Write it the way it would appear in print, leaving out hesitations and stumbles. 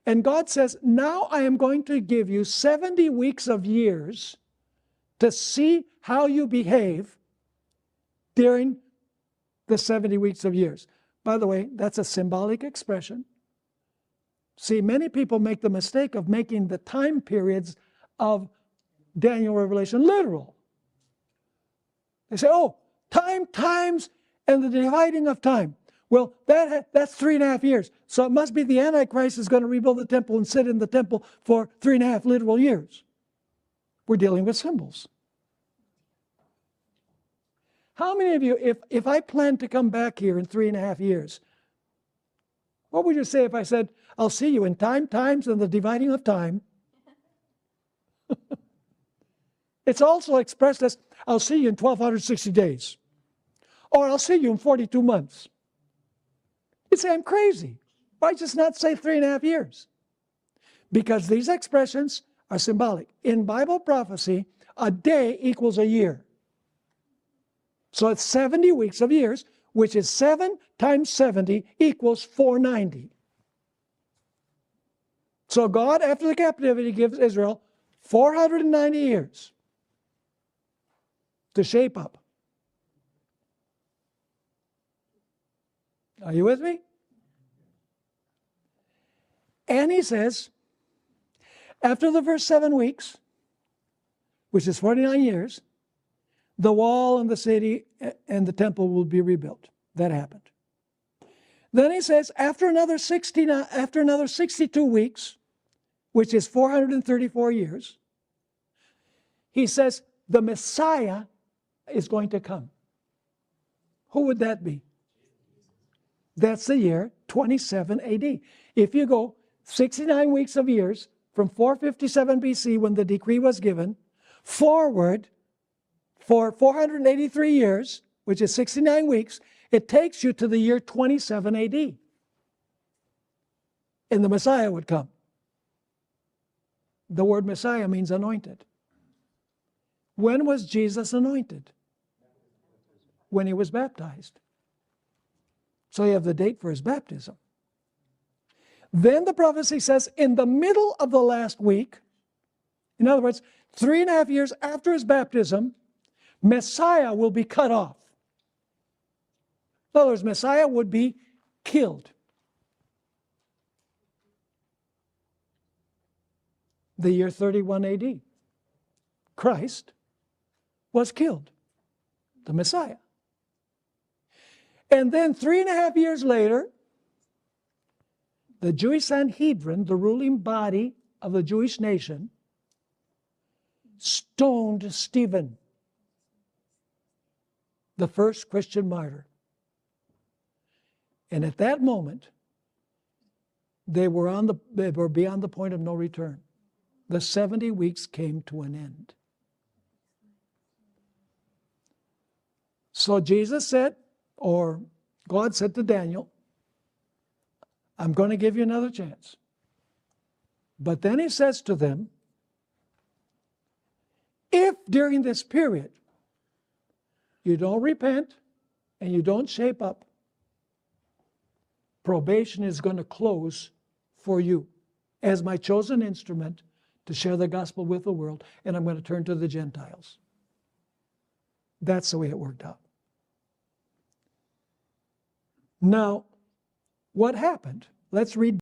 And God says, now I am going to give you 70 weeks of years to see how you behave during the 70 weeks of years. By the way, that's a symbolic expression. See, many people make the mistake of making the time periods of Daniel Revelation literal. They say, oh, times, and the dividing of time. Well, that's 3.5 years. So it must be the Antichrist is going to rebuild the temple and sit in the temple for 3.5 literal years. We're dealing with symbols. How many of you, if I plan to come back here in 3.5 years, what would you say if I said, I'll see you in times, and the dividing of time? It's also expressed as, I'll see you in 1,260 days. Or I'll see you in 42 months. You say, I'm crazy. Why just not say 3.5 years? Because these expressions are symbolic. In Bible prophecy, a day equals a year. So it's 70 weeks of years, which is 7 times 70 equals 490. So God, after the captivity, gives Israel 490 years to shape up. Are you with me? And he says, after the first 7 weeks, which is 49 years, the wall and the city and the temple will be rebuilt. That happened. Then he says, after another 62 weeks, which is 434 years, he says, the Messiah is going to come. Who would that be? That's the year 27 AD. If you go 69 weeks of years from 457 BC when the decree was given, forward for 483 years, which is 69 weeks, it takes you to the year 27 AD. And the Messiah would come. The word Messiah means anointed. When was Jesus anointed? When he was baptized. So you have the date for his baptism. Then the prophecy says, in the middle of the last week, in other words, 3.5 years after his baptism, Messiah will be cut off. In other words, Messiah would be killed. The year 31 AD. Christ was killed. The Messiah. And then 3.5 years later, the Jewish Sanhedrin, the ruling body of the Jewish nation, stoned Stephen, the first Christian martyr. And at that moment, they were beyond the point of no return. The 70 weeks came to an end. So Jesus said, or God said to Daniel, I'm going to give you another chance. But then he says to them, if during this period you don't repent and you don't shape up, probation is going to close for you as my chosen instrument to share the gospel with the world, and I'm going to turn to the Gentiles. That's the way it worked out. Now, what happened? Let's read